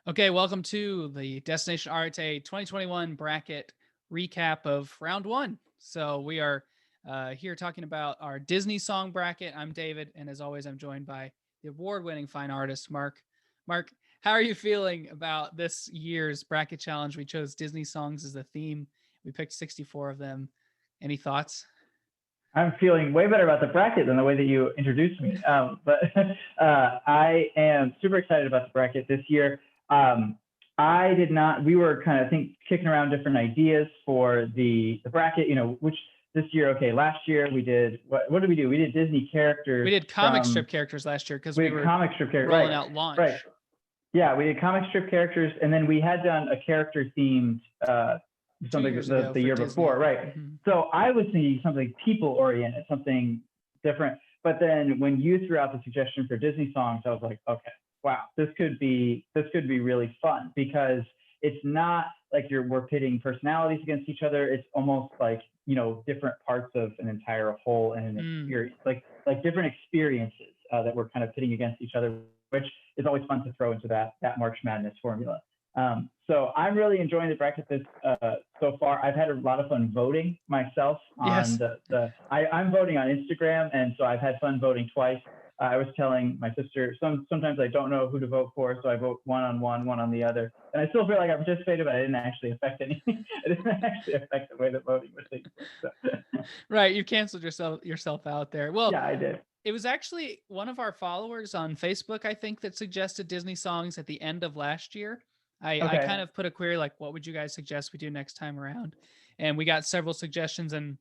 Okay, welcome to the Destination Arete 2021 bracket recap of round one. So we are here talking about our Disney song bracket. I'm David, and as always, I'm joined by the award-winning fine artist Mark. Mark, how are you feeling about this year's bracket challenge? We chose Disney songs as the theme. We picked 64 of them. Any thoughts? I'm feeling way better about the bracket than the way that you introduced me. But I am super excited about the bracket this year. I did not, we were kind of kicking around different ideas for the bracket, which this year, okay, last year we did, what did we do? We did Disney characters. We did comic strip characters last year because we were comic strip characters, rolling out launch. Right. Yeah, we did comic strip characters, and then we had done a character themed something the year before, right? Mm-hmm. So I was thinking something people oriented, something different. But then when you threw out the suggestion for Disney songs, I was like, okay, wow, this could be really fun, because it's not like we're pitting personalities against each other. It's almost like, different parts of an entire whole and an experience, like different experiences that we're kind of pitting against each other, which is always fun to throw into that March Madness formula. So I'm really enjoying the bracket so far. I've had a lot of fun voting myself on I'm voting on Instagram, and so I've had fun voting twice. I was telling my sister sometimes I don't know who to vote for, so I vote one on one on the other, and I still feel like I participated, but I didn't actually affect anything. I didn't actually affect the way that voting was taking place. So. Right, you canceled yourself out there. Well, yeah, I did. It was actually one of our followers on Facebook, I think, that suggested Disney songs at the end of last year. I kind of put a query like, what would you guys suggest we do next time around? And we got several suggestions, and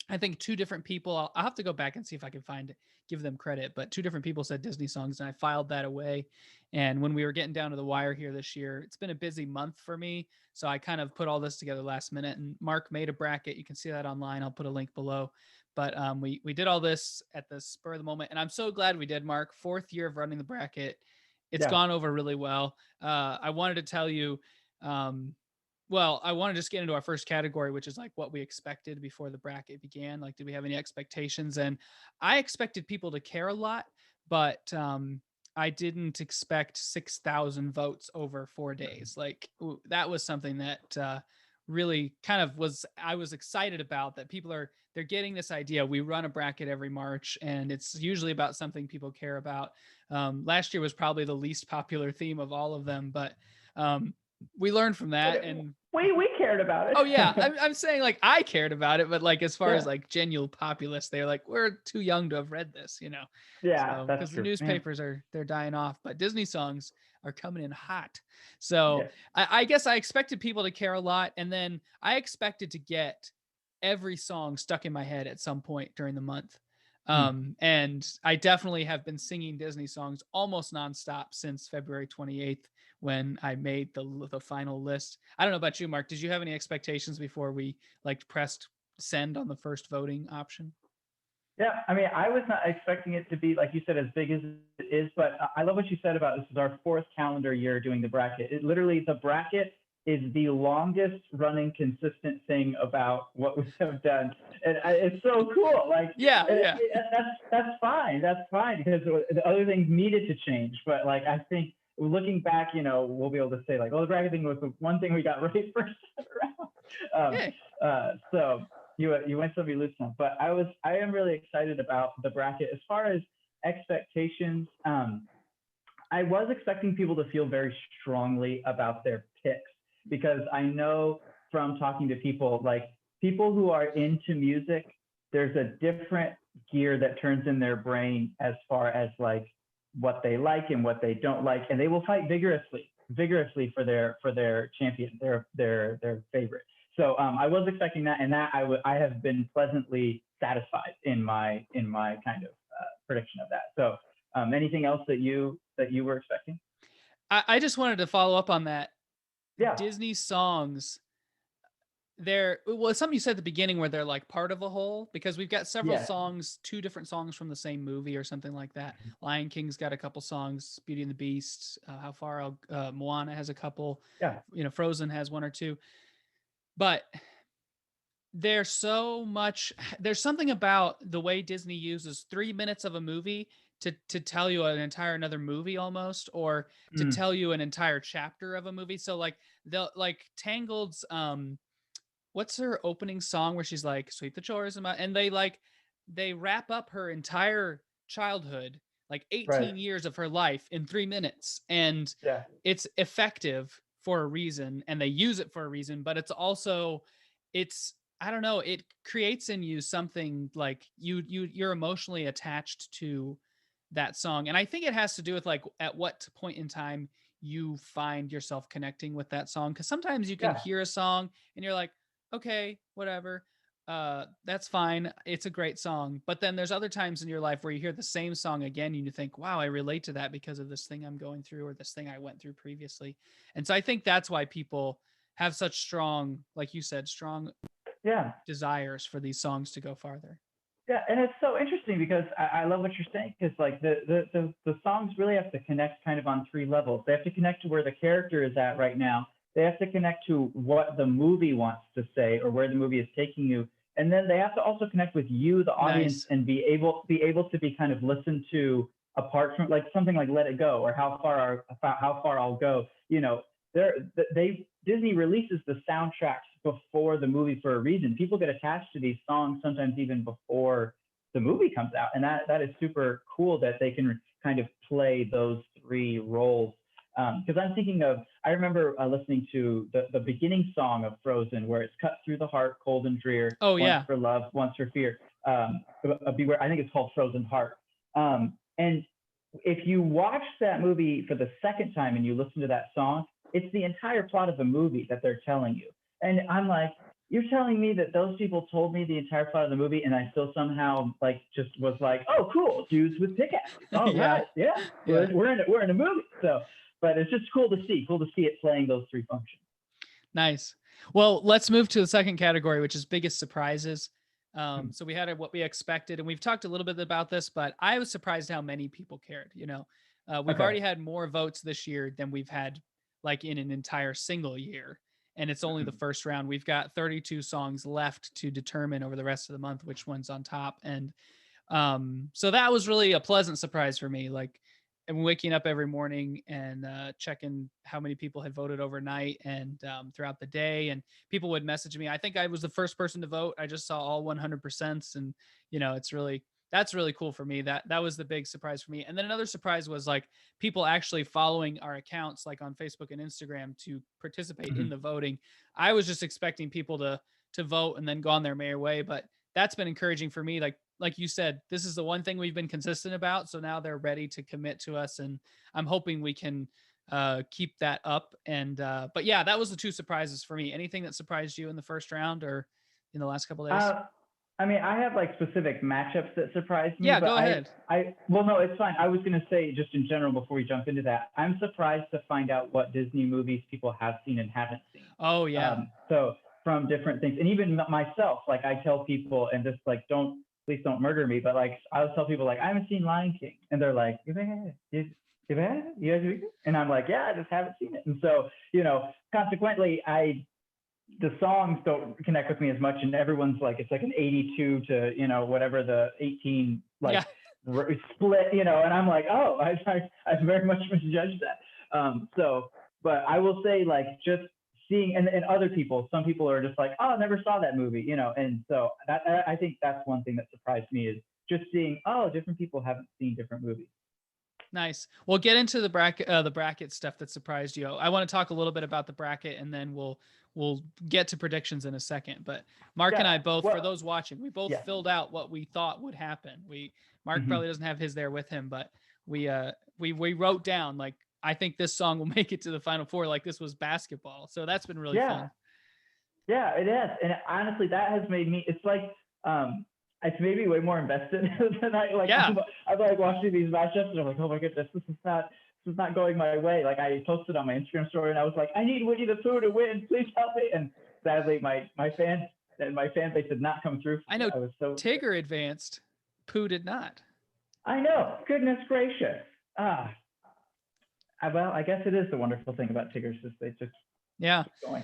I think two different people, I'll have to go back and see if I can find it, give them credit, but two different people said Disney songs, and I filed that away. And when we were getting down to the wire here this year, it's been a busy month for me, so I kind of put all this together last minute, and Mark made a bracket. You can see that online. I'll put a link below. But we did all this at the spur of the moment, and I'm so glad we did, Mark. 4th year of running the bracket. It's gone over really well. I wanted to tell you, well, I want to just get into our first category, which is like what we expected before the bracket began. Like, did we have any expectations? And I expected people to care a lot, but I didn't expect 6,000 votes over 4 days. Like, that was something that really kind of I was excited about, that they're getting this idea. We run a bracket every March, and it's usually about something people care about. Last year was probably the least popular theme of all of them, but we learned from that, and we cared about it. Oh yeah, I'm saying, like, I cared about it, but like as far as like genuine populace, they're like, we're too young to have read this, Yeah, so, that's because true. the newspapers they're dying off, but Disney songs are coming in hot. So I guess I expected people to care a lot, and then I expected to get every song stuck in my head at some point during the month. And I definitely have been singing Disney songs almost nonstop since February 28th, when I made the final list. I don't know about you, Mark. Did you have any expectations before we pressed send on the first voting option? Yeah, I mean, I was not expecting it to be, like you said, as big as it is, but I love what you said about this is our 4th calendar year doing the bracket. The bracket is the longest running consistent thing about what we have done, and it's so cool. Like, that's fine. That's fine, because the other things needed to change, but like, I think looking back, we'll be able to say like, oh, the bracket thing was the one thing we got right first round. So you win some, you lose some. But I am really excited about the bracket. As far as expectations, I was expecting people to feel very strongly about their picks, because I know from talking to people, like people who are into music, there's a different gear that turns in their brain as far as like what they like and what they don't like, and they will fight vigorously for their champion, their favorite. So I was expecting that, and that I have been pleasantly satisfied in my kind of prediction of that. So anything else that you were expecting? I just wanted to follow up on that. Yeah. Disney songs, something you said at the beginning where they're like part of a whole, because we've got several songs, 2 different songs from the same movie or something like that. Lion King's got a couple songs, Beauty and the Beast, Moana has a couple. Yeah. Frozen has 1 or 2. But there's something about the way Disney uses 3 minutes of a movie to tell you an entire another movie almost, or to tell you an entire chapter of a movie. So like they'll like Tangled's what's her opening song where she's like sweep the chores and they wrap up her entire childhood, like 18 years of her life in 3 minutes, and it's effective for a reason and they use it for a reason, but it's also it's I don't know, it creates in you something like you're emotionally attached to that song. And I think it has to do with like at what point in time you find yourself connecting with that song, because sometimes you can hear a song and you're like, okay, whatever, that's fine, it's a great song. But then there's other times in your life where you hear the same song again and you think, wow, I relate to that because of this thing I'm going through or this thing I went through previously. And so I think that's why people have such strong, like you said, strong desires for these songs to go farther. Yeah, and it's so interesting because I love what you're saying, because like the songs really have to connect kind of on 3 levels. They have to connect to where the character is at right now. They have to connect to what the movie wants to say or where the movie is taking you. And then they have to also connect with you, the audience, and be able to be kind of listened to apart from like something like Let It Go or How Far I'll Go. You know, Disney releases the soundtracks before the movie for a reason. People get attached to these songs sometimes even before the movie comes out, and that is super cool that they can kind of play those 3 roles. Because I'm thinking of, I remember listening to the beginning song of Frozen, where it's cut through the heart, cold and drear. Oh yeah. Once for love, once for fear. Beware. I think it's called Frozen Heart. And if you watch that movie for the second time and you listen to that song, it's the entire plot of the movie that they're telling you. And I'm like, you're telling me that those people told me the entire plot of the movie and I still somehow like just was like, oh, cool, dudes with pickaxes. Oh, right. Yeah. We're in a movie. So, but it's just cool to see it playing those 3 functions. Nice. Well, let's move to the second category, which is biggest surprises. So we had what we expected, and we've talked a little bit about this, but I was surprised how many people cared. You know, we've already had more votes this year than we've had like in an entire single year. And it's only the first round. We've got 32 songs left to determine over the rest of the month which one's on top. And so that was really a pleasant surprise for me. Like, I'm waking up every morning and checking how many people had voted overnight and throughout the day. And people would message me. I think I was the first person to vote. I just saw all 100%. And, you know, that's really cool for me. That was the big surprise for me. And then another surprise was like people actually following our accounts, like on Facebook and Instagram, to participate in the voting. I was just expecting people to vote and then go on their merry way, but that's been encouraging for me. Like you said, this is the one thing we've been consistent about. So now they're ready to commit to us, and I'm hoping we can keep that up. And but yeah, that was the 2 surprises for me. Anything that surprised you in the first round or in the last couple of days? I mean, I have like specific matchups that surprised me. Yeah, go ahead. Well, no, it's fine. I was going to say just in general before we jump into that, I'm surprised to find out what Disney movies people have seen and haven't seen. Oh yeah. So from different things, and even myself, like I tell people, and just like please don't murder me, but like I'll tell people like I haven't seen Lion King, and they're like, you guys, and I'm like, yeah, I just haven't seen it. And so, you know, consequently, the songs don't connect with me as much, and everyone's like, it's like an 82 to, you know, whatever the 18 like split, you know, and I'm like, oh, I very much misjudged that. So, but I will say like just seeing, and other people, some people are just like, oh, I never saw that movie, you know, and so I think that's one thing that surprised me, is just seeing, oh, different people haven't seen different movies. Nice. We'll get into the bracket stuff that surprised you. I want to talk a little bit about the bracket, and then we'll get to predictions in a second. But Mark and I both, for those watching, we both filled out what we thought would happen. Mark probably doesn't have his there with him, but we wrote down like, I think this song will make it to the Final Four, like this was basketball. So that's been really fun. Yeah, it is. And honestly, that has made me, it's like, it's made me way more invested than I like. Yeah. I'm like watching these matchups and I'm like, oh my goodness, this is not going my way. Like I posted on my Instagram story and I was like, I need Winnie the Pooh to win. Please help me. And sadly, my fan base did not come through. I know. Tigger advanced. Pooh did not. I know. Goodness gracious. Well, I guess it is the wonderful thing about Tiggers is they just keep going.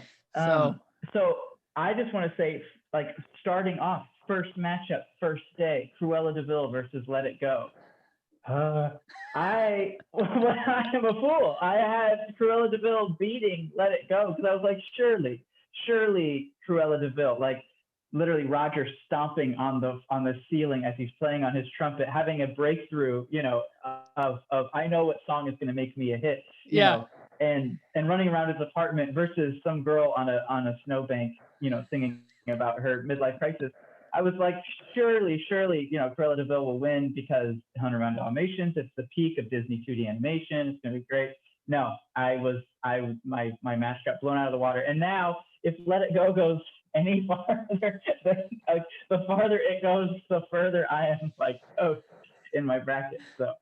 So I just want to say, like, starting off, first matchup, first day, Cruella de Vil versus Let It Go. I am a fool. I had Cruella de Vil beating Let It Go because I was like, surely Cruella de Vil, like literally Roger stomping on the ceiling as he's playing on his trumpet, having a breakthrough, of I know what song is going to make me a hit, and running around his apartment versus some girl on a snowbank, singing about her midlife crisis. I was like, surely, Cruella de Vil will win because 100 Round Dalmatians, it's the peak of Disney 2D animation. It's going to be great. No, my match got blown out of the water. And now, if Let It Go goes any farther, the farther it goes, the further I am in my bracket. So,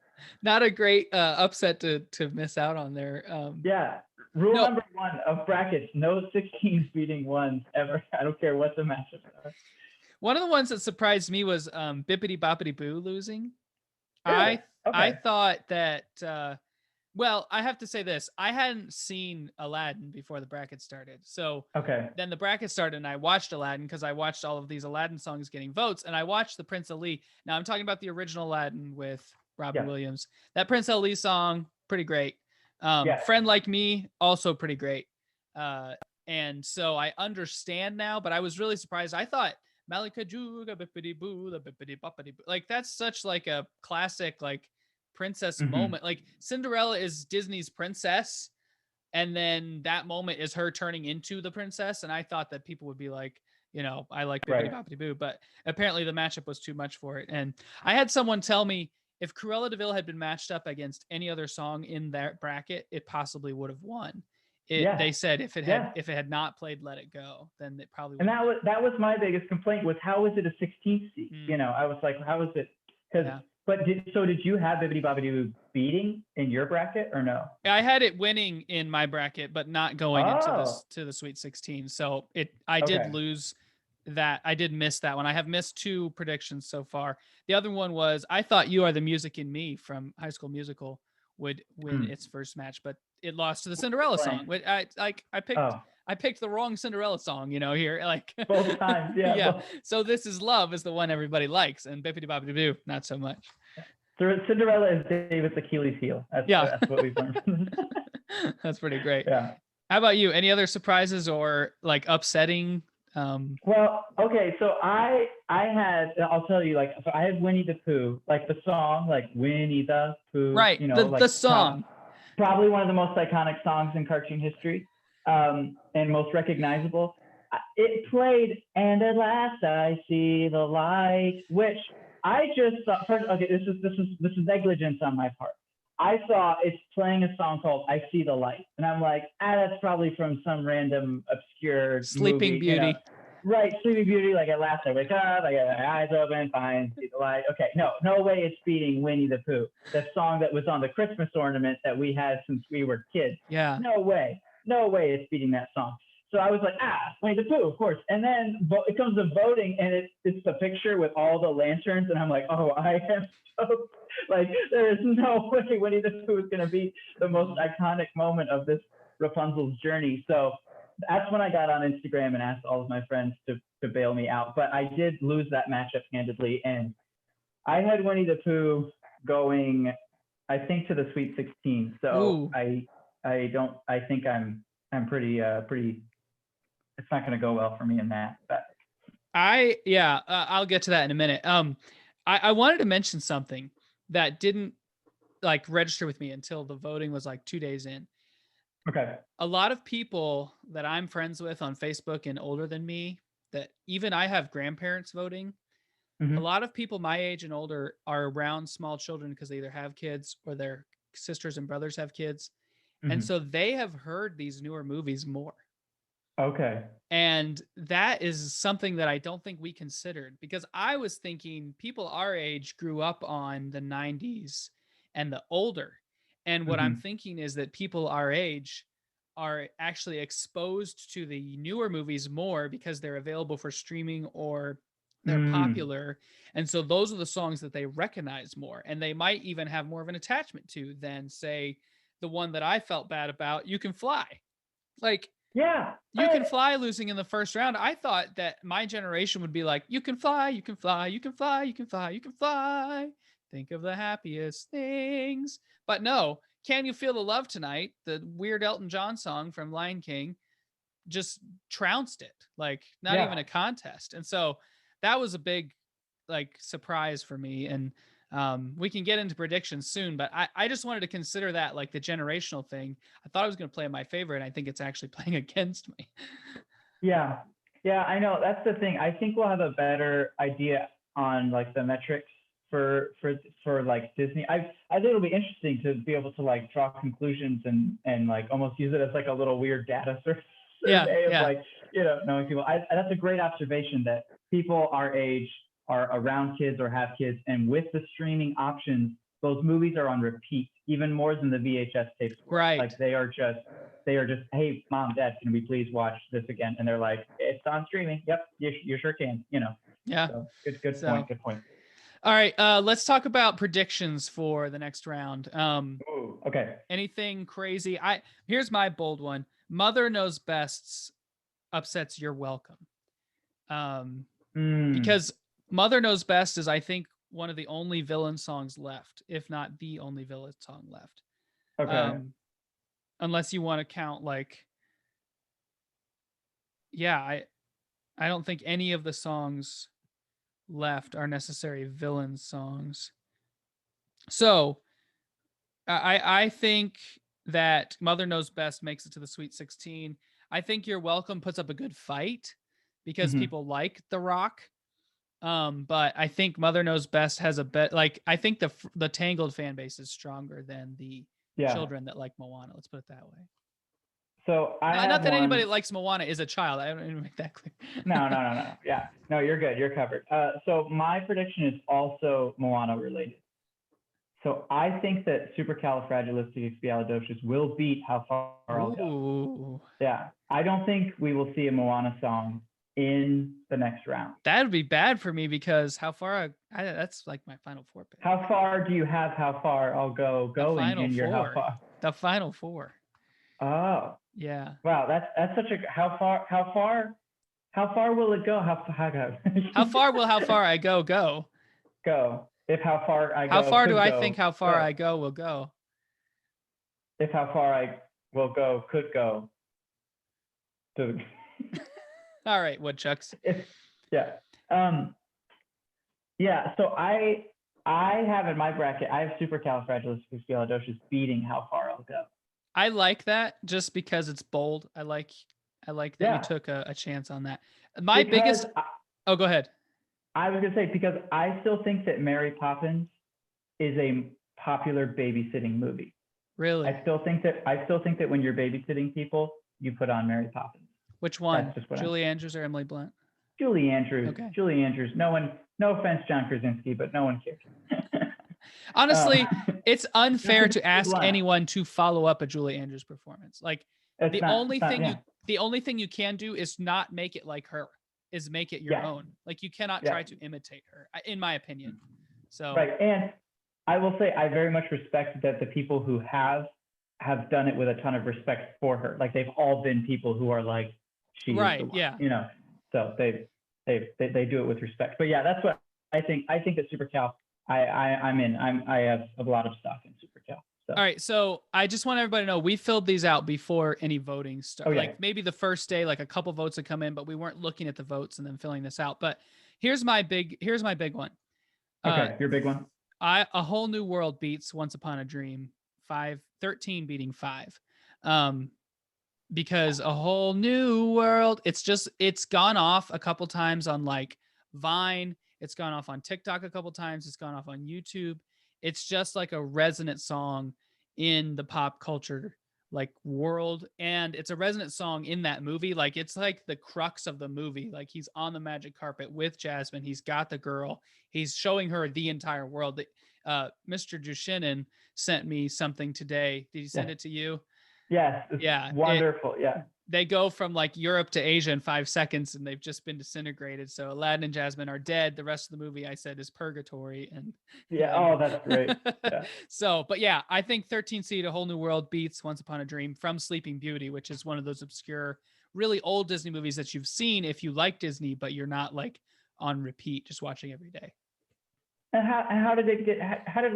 not a great upset to miss out on there. Yeah. Rule number 1 of brackets: no 16s beating ones ever. I don't care what the matchups are. One of the ones that surprised me was Bippity Boppity Boo losing. Really? I thought that, well, I have to say this. I hadn't seen Aladdin before the bracket started. So then the bracket started and I watched Aladdin because I watched all of these Aladdin songs getting votes. And I watched the Prince Ali. Now I'm talking about the original Aladdin with Robin Williams. That Prince Ali song, pretty great. Friend Like Me, also pretty great. And so I understand now, but I was really surprised. I thought Malika Juga Bippity Boo, the Bippity Boppity Boo. Like that's such like a classic like princess moment. Like Cinderella is Disney's princess, and then that moment is her turning into the princess. And I thought that people would be like, I like Bippity Boppity Boo, but apparently the matchup was too much for it. And I had someone tell me if Cruella de Vil had been matched up against any other song in that bracket, it possibly would have won. They said if it had not played Let It Go, then it probably would. And that was my biggest complaint was how is it a 16th seed? I was like, how is it? But did you have Bibbidi Bobbidi Boo beating in your bracket or no? I had it winning in my bracket, but not going into the Sweet 16. So I did lose that. I did miss that one. I have missed 2 predictions so far. The other one was I thought You Are the Music in Me from High School Musical would win its first match, but it lost to the Cinderella song. I picked the wrong Cinderella song, here, like both times. Yeah. So This Is Love is the one everybody likes, and Bippity Boppity Boo, not so much. Cinderella is David's Achilles heel. That's what we've learned. That's pretty great. Yeah. How about you? Any other surprises or like upsetting? Well, okay. So I had, I'll tell you, so I had Winnie the Pooh, like the song, like Winnie the Pooh. Right. The song. Probably one of the most iconic songs in cartoon history, and most recognizable. It played, and at last I see the light, which I just thought. Okay, this is negligence on my part. I saw it's playing a song called "I See the Light," and I'm like, that's probably from some random obscure Sleeping movie, Beauty. Right, Sleeping Beauty. Like at last I wake up, I got my eyes open, fine, see the light. Okay, no way it's beating Winnie the Pooh, the song that was on the Christmas ornament that we had since we were kids. Yeah. No way it's beating that song. So I was like, Winnie the Pooh, of course. And then it comes to voting, and it's the picture with all the lanterns, and I'm like, I am so like, there is no way Winnie the Pooh is going to be the most iconic moment of this Rapunzel's journey. So that's when I got on Instagram and asked all of my friends to bail me out. But I did lose that matchup handedly, and I had Winnie the Pooh going, I think, to the Sweet 16. So I think I'm pretty. It's not going to go well for me in that. But I'll get to that in a minute. I wanted to mention something that didn't register with me until the voting was 2 days in. Okay. A lot of people that I'm friends with on Facebook and older than me, that even I have grandparents voting. A lot of people my age and older are around small children because they either have kids or their sisters and brothers have kids. And so they have heard these newer movies more. Okay. And that is something that I don't think we considered, because I was thinking people our age grew up on the 90s and the older. And what I'm thinking is that people our age are actually exposed to the newer movies more because they're available for streaming or they're popular. And so those are the songs that they recognize more. And they might even have more of an attachment to than, say, the one that I felt bad about, You Can Fly. You Can Fly losing in the first round. I thought that my generation would be like, you can fly, you can fly, you can fly, you can fly, you can fly. think of the happiest things. But no, Can You Feel the Love Tonight, the weird Elton John song from Lion King, just trounced it. Like, not even a contest. And so that was a big like surprise for me. And we can get into predictions soon, but I just wanted to consider that like the generational thing. I thought I was going to play my favorite. I think it's actually playing against me. Yeah. Yeah, I know. That's the thing. I think we'll have a better idea on like the metrics for like Disney. I think it'll be interesting to be able to like draw conclusions and like almost use it as like a little weird data survey of like, you know, knowing people. That's a great observation that people our age are around kids or have kids, and with the streaming options, those movies are on repeat even more than the VHS tapes were. Right. Like they are just, hey, mom, dad, can we please watch this again? And they're like, it's on streaming. Yep, you sure can, you know. Yeah. So, good point. All right, let's talk about predictions for the next round. Ooh, okay. Anything crazy? Here's my bold one. Mother Knows Best upsets You're Welcome. Because Mother Knows Best is, I think, one of the only villain songs left, if not the only villain song left. Okay. Unless you want to count like, I don't think any of the songs left are necessary villain songs. So I think that Mother Knows Best makes it to the Sweet 16. I think You're Welcome puts up a good fight because people like The Rock. But I think Mother Knows Best has a bet. Like, I think the Tangled fan base is stronger than the children that like Moana. Let's put it that way. So not that anybody that likes Moana is a child. I don't make that clear. No. Yeah, no, you're good. You're covered. So my prediction is also Moana related. So I think that Supercalifragilisticexpialidocious will beat How Far I'll Go. Yeah, I don't think we will see a Moana song in the next round. That would be bad for me because How Far that's like my final four pick. How far do you have How Far I'll Go going in your How Far? The final four. Oh. Yeah. Wow, that's such a how far will it go? How far will How far I go? Go. If how far I go. How far do I think how far I go will go? If how far I will go could go. Dude. All right, woodchucks. Yeah. Yeah. So I have in my bracket, I have Supercalifragilisticexpialidocious beating How Far I'll Go. I like that just because it's bold. I like that you took a chance on that. Go ahead. I was gonna say, because I still think that Mary Poppins is a popular babysitting movie. Really? I still think that when you're babysitting people, you put on Mary Poppins. Which one? Julie Andrews or Emily Blunt? Julie Andrews. Okay. Julie Andrews. No offense, John Krasinski, but no one cares. Honestly, it's unfair to ask anyone to follow up a Julie Andrews performance. Like the only thing you can do is not make it like her, is make it your own. Like you cannot try to imitate her, in my opinion. So right. And I will say I very much respect that the people who have done it with a ton of respect for her. Like they've all been people who are like, she is the one, you know. So they do it with respect. But yeah, that's what I think. I think that Supercal, I'm in. I have a lot of stock in Supercal. So. All right, so I just want everybody to know we filled these out before any voting started. Like maybe the first day, like a couple votes had come in, but we weren't looking at the votes and then filling this out. But here's my big one. Okay, your big one. A Whole New World beats Once Upon a Dream. 13 beating 5. Because A Whole New World, it's gone off a couple times on like Vine. It's gone off on TikTok a couple times. It's gone off on YouTube. It's just like a resonant song in the pop culture like world. And it's a resonant song in that movie. Like it's like the crux of the movie. Like he's on the magic carpet with Jasmine. He's got the girl. He's showing her the entire world. Mr. Jushinan sent me something today. Did he send it to you? Yes. Yeah. Wonderful. They go from like Europe to Asia in 5 seconds and they've just been disintegrated. So Aladdin and Jasmine are dead. The rest of the movie I said is purgatory. And oh, that's great. Yeah. So, but yeah, I think 13 seed A Whole New World beats Once Upon a Dream from Sleeping Beauty, which is one of those obscure, really old Disney movies that you've seen if you like Disney, but you're not like on repeat, just watching every day. And how did it get? How did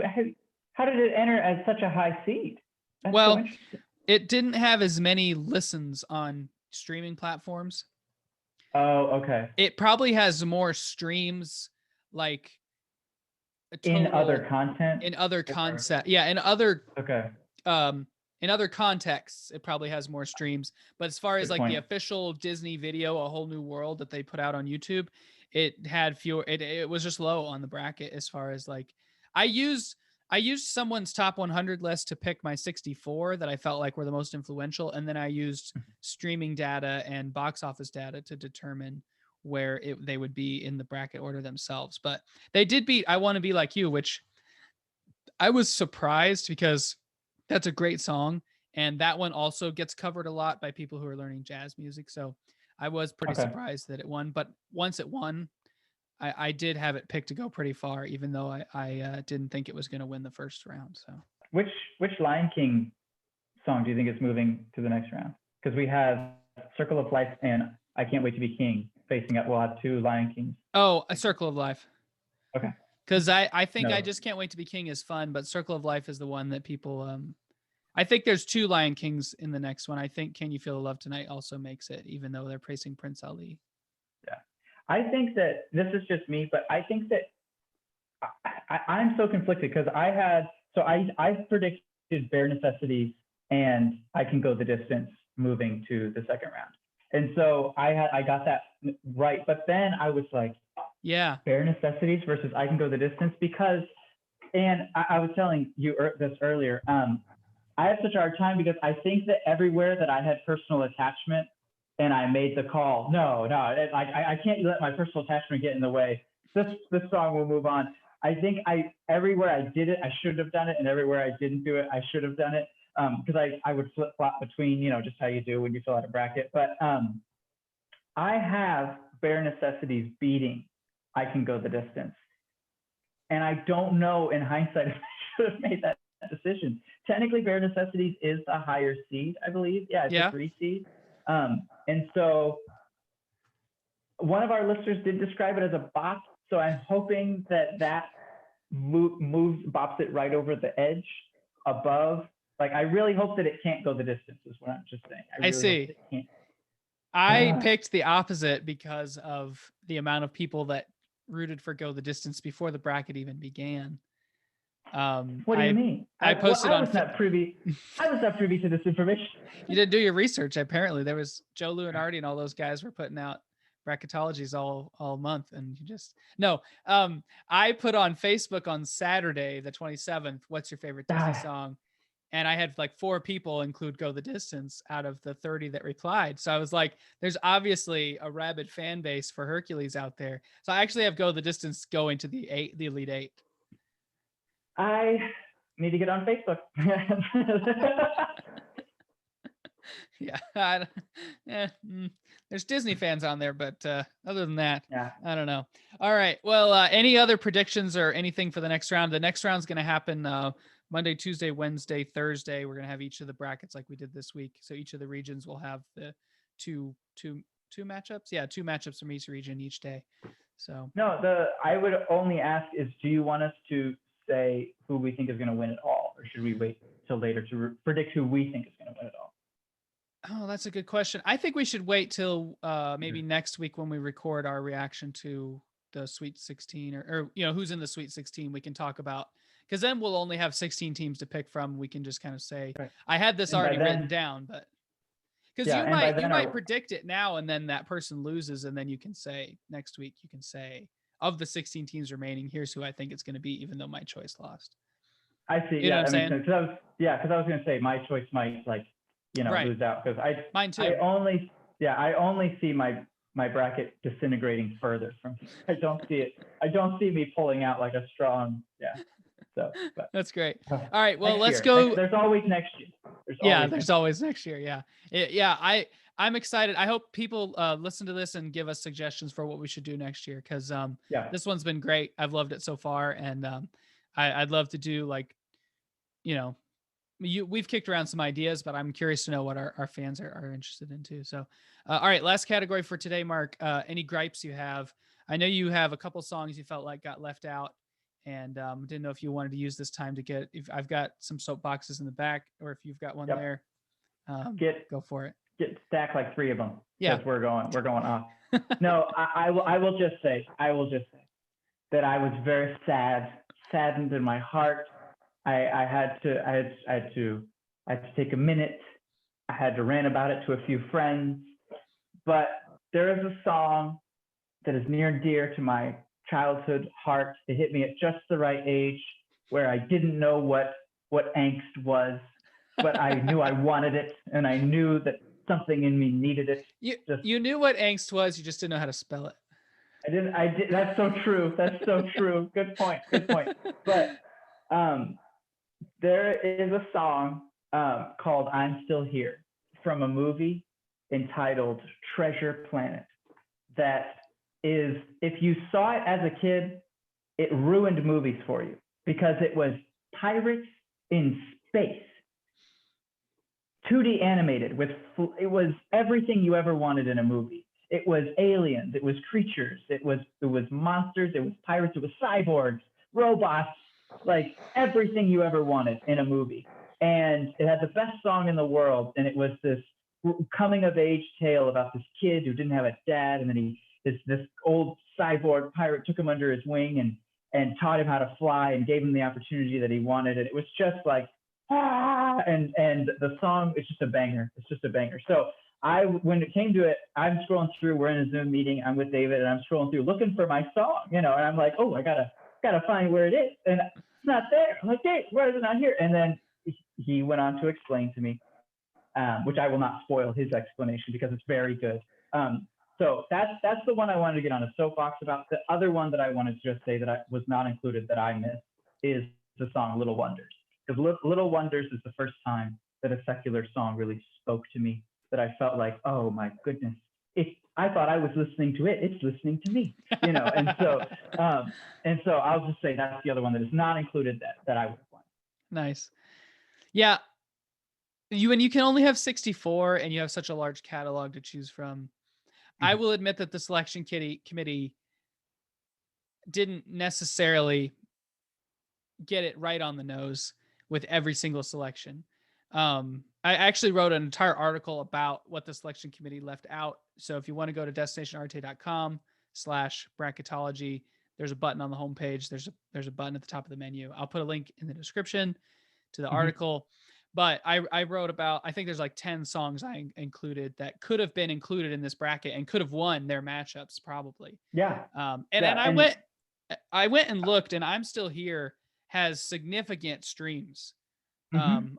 it enter as such a high seed? That's well, so it didn't have as many listens on streaming platforms. Oh, okay. It probably has more streams, like in other content. In other concept, yeah. In other okay. In other contexts, it probably has more streams. But as far as Good like point. the official Disney video, A Whole New World that they put out on YouTube, it had fewer. It was just low on the bracket as far as like I used someone's top 100 list to pick my 64 that I felt like were the most influential, and then I used streaming data and box office data to determine where they would be in the bracket order themselves. But they did beat I Want to Be Like You, which I was surprised because that's a great song, and that one also gets covered a lot by people who are learning jazz music. So I was pretty surprised that it won. But once it won, I did have it picked to go pretty far, even though I didn't think it was going to win the first round. So which Lion King song do you think is moving to the next round? Because we have Circle of Life and I Can't Wait to Be King facing up. We'll have two Lion Kings. Oh, A Circle of Life. Okay. Because I think I Just Can't Wait to Be King is fun, but Circle of Life is the one that people I think there's two Lion Kings in the next one. I think Can You Feel the Love Tonight also makes it, even though they're praising Prince Ali. Yeah. I think that this is just me, but I think that I'm so conflicted because I predicted Bare Necessities and I Can Go the Distance moving to the second round. And so I got that right. But then I was like, yeah, Bare Necessities versus I Can Go the Distance, because, and I was telling you this earlier, I have such a hard time because I think that everywhere that I had personal attachment and I made the call, no, I can't let my personal attachment get in the way. This song will move on. I think everywhere I did it, I should have done it, and everywhere I didn't do it, I should have done it, because I would flip flop between, just how you do when you fill out a bracket. But I have Bare Necessities beating I Can Go the Distance, and I don't know in hindsight if I should have made that decision. Technically, Bare Necessities is the higher seed, I believe. Yeah, it's a 3 seed. And so one of our listeners did describe it as a bop. So I'm hoping that bops it right over the edge above. Like, I really hope that it can't go the distance, is what I'm just saying. I see. I picked the opposite because of the amount of people that rooted for Go the Distance before the bracket even began. What do you mean? I posted I was not privy to this information. You didn't do your research. Apparently there was Joe Lunardi and all those guys were putting out bracketologies all month, and you just I put on Facebook on Saturday the 27th, what's your favorite Disney song? And I had like 4 people include Go the Distance out of the 30 that replied. So I was like, there's obviously a rabid fan base for Hercules out there. So I actually have Go the Distance going to the Elite 8. I need to get on Facebook. Yeah. There's Disney fans on there, but other than that, I don't know. All right. Well, any other predictions or anything for the next round? The next round's going to happen Monday, Tuesday, Wednesday, Thursday. We're going to have each of the brackets like we did this week. So each of the regions will have the two matchups. Yeah, 2 matchups from each region each day. So no, I would only ask is, do you want us to say who we think is going to win it all, or should we wait till later to predict who we think is going to win it all? Oh, that's a good question. I think we should wait till maybe next week when we record our reaction to the Sweet 16 or who's in the Sweet 16. We can talk about, because then we'll only have 16 teams to pick from. We can just kind of say, right. I had this already written down, but because you might predict it now and then that person loses, and then you can say next week, you can say, of the 16 teams remaining, here's who I think it's going to be, even though my choice lost. I see. You know what I'm saying? Because I was going to say my choice might right. lose out, because mine too. I only see my bracket disintegrating further from. I don't see it. I don't see me pulling out like a strong. Yeah. So but, that's great. All right. Well, let's go. There's always next year. There's always next year. Yeah. I'm excited. I hope people listen to this and give us suggestions for what we should do next year, because this one's been great. I've loved it so far, and I'd love to do we've kicked around some ideas, but I'm curious to know what our fans are interested in too. So, all right, last category for today, Mark. Any gripes you have? I know you have a couple songs you felt like got left out, And didn't know if you wanted to use this time to get, if I've got some soapboxes in the back, or if you've got one there, go for it. Get stack like 3 of them. Yeah, because we're going off. No, I will just say that I was very saddened in my heart. I had to take a minute. I had to rant about it to a few friends. But there is a song that is near and dear to my childhood heart. It hit me at just the right age where I didn't know what angst was, but I knew I wanted it, and I knew that something in me needed it. You knew what angst was, you just didn't know how to spell it. I did. That's so true. Good point. But there is a song called "I'm Still Here" from a movie entitled Treasure Planet that is, if you saw it as a kid, it ruined movies for you because it was pirates in space, 2D animated it was everything you ever wanted in a movie. It was aliens, it was creatures, it was monsters, it was pirates, it was cyborgs, robots, like everything you ever wanted in a movie. And it had the best song in the world, and it was this coming of age tale about this kid who didn't have a dad, and then this old cyborg pirate took him under his wing and taught him how to fly and gave him the opportunity that he wanted. And it was just like, and the song is just a banger. It's just a banger. So when it came to it, I'm scrolling through, we're in a Zoom meeting, I'm with David, and I'm scrolling through looking for my song, and I'm like, oh, I gotta find where it is. And it's not there. I'm like, hey, why is it not here? And then he went on to explain to me, which I will not spoil his explanation because it's very good. So that's the one I wanted to get on a soapbox about. The other one that I wanted to just say that was not included that I missed is the song Little Wonders. Because Little Wonders is the first time that a secular song really spoke to me, that I felt like, oh my goodness, I thought I was listening to it, it's listening to me, and so I'll just say that's the other one that is not included that I would want. Nice. Yeah. You can only have 64 and you have such a large catalog to choose from. I will admit that the selection committee didn't necessarily get it right on the nose with every single selection. I actually wrote an entire article about what the selection committee left out. So if you want to go to destinationarete.com/bracketology, there's a button on the homepage. There's a button at the top of the menu. I'll put a link in the description to the article. But I wrote about, I think there's like 10 songs I included that could have been included in this bracket and could have won their matchups probably. Yeah. I went and looked, and I'm Still Here has significant streams on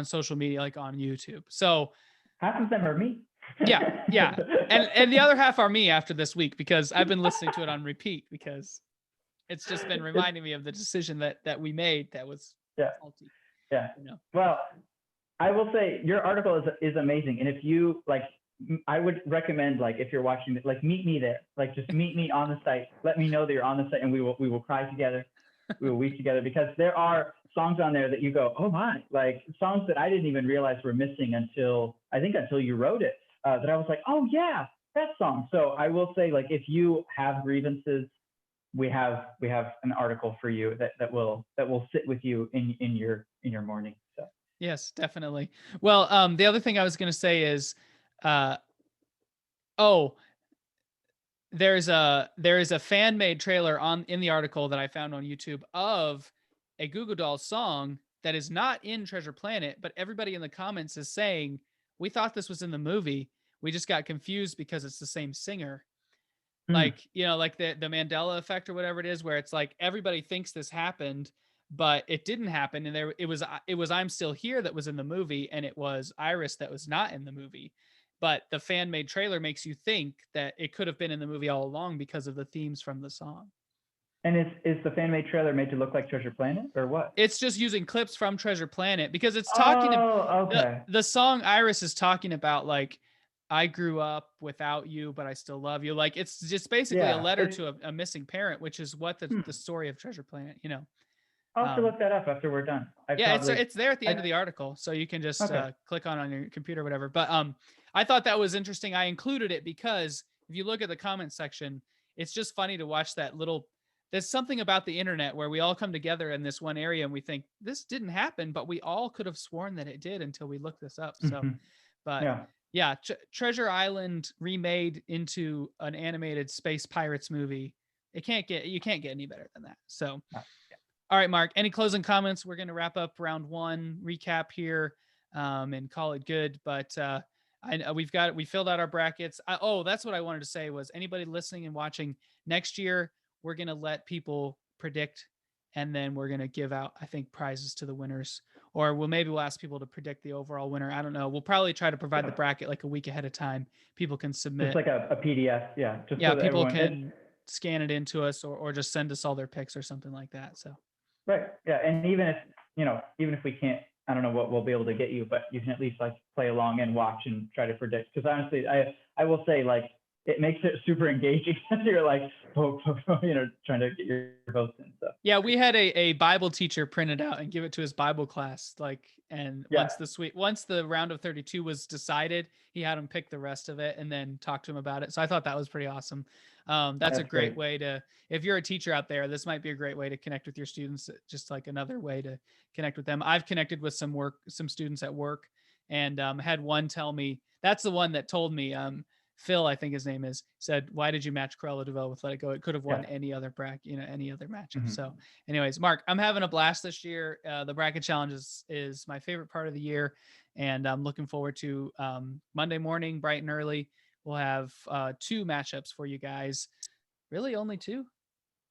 social media, like on YouTube. So half of them are me. yeah. And the other half are me after this week, because I've been listening to it on repeat because it's just been reminding me of the decision that we made that was faulty. Yeah. Well, I will say your article is amazing. And if you I would recommend, if you're watching it, meet me there, just meet me on the site. Let me know that you're on the site, and we will cry together. We will weep together, because there are songs on there that you go, oh my, songs that I didn't even realize were missing until you wrote it, that I was like, oh yeah, that song. So I will say, if you have grievances, we have an article for you that will sit with you in your morning. So yes, definitely. Well, the other thing I was going to say is, there is a fan-made trailer in the article that I found on YouTube of a Goo Goo Dolls song that is not in Treasure Planet, but everybody in the comments is saying, we thought this was in the movie. We just got confused because it's the same singer. Like the Mandela effect or whatever it is, where it's like everybody thinks this happened, but it didn't happen. And it was I'm Still Here that was in the movie, and it was Iris that was not in the movie. But the fan-made trailer makes you think that it could have been in the movie all along because of the themes from the song. And is the fan-made trailer made to look like Treasure Planet, or what? It's just using clips from Treasure Planet, because it's talking about the song Iris is talking about, I grew up without you, but I still love you. It's just basically a letter to a missing parent, which is what the story of Treasure Planet, I'll have to look that up after we're done. It's there at the end of the article, so you can just click on your computer or whatever. But I thought that was interesting. I included it because if you look at the comment section, it's just funny to watch that little. There's something about the internet where we all come together in this one area and we think this didn't happen, but we all could have sworn that it did until we looked this up. So, but yeah, Treasure Island remade into an animated space pirates movie. You can't get any better than that. So, all right, Mark, any closing comments? We're going to wrap up round 1 recap here and call it good. But we filled out our brackets. That's what I wanted to say was anybody listening and watching next year, we're going to let people predict, and then we're going to give out, I think, prizes to the winners, or we'll ask people to predict the overall winner. I don't know. We'll probably try to provide the bracket like a week ahead of time. People can submit. Just like a PDF. Yeah. Just so people can scan it into us or just send us all their picks or something like that. So. Right. Yeah. And even if we can't, I don't know what we'll be able to get you, but you can at least like play along and watch and try to predict. Because honestly, I will say, like, it makes it super engaging. You're like, trying to get your votes in. So yeah, we had a Bible teacher print it out and give it to his Bible class. Once the round of 32 was decided, he had him pick the rest of it and then talk to him about it. So I thought that was pretty awesome. That's a great way to, if you're a teacher out there, this might be a great way to connect with your students. Just like another way to connect with them. I've connected with some students at work, and had one tell me, that's the one that told me, Phil, I think his name is, said, "Why did you match Cruella de Vil with Let It Go? It could have won any other bracket, any other matchup." So anyways, Mark, I'm having a blast this year. The bracket challenge is my favorite part of the year. And I'm looking forward to Monday morning, bright and early. We'll have 2 matchups for you guys. Really only 2?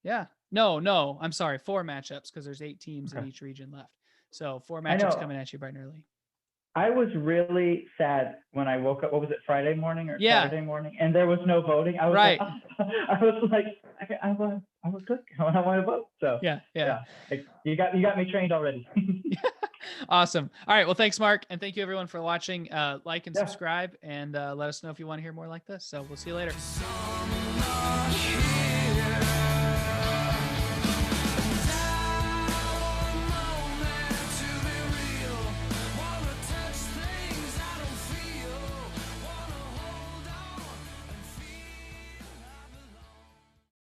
Yeah. No, I'm sorry. 4 matchups because there's 8 teams in each region left. So 4 matchups coming at you bright and early. I was really sad when I woke up. What was it, Friday morning or Saturday morning? And there was no voting. I was like, I was good. I want to vote. So yeah. You got me trained already. Awesome. All right. Well, thanks, Mark, and thank you everyone for watching. Like and subscribe, and let us know if you want to hear more like this. So we'll see you later.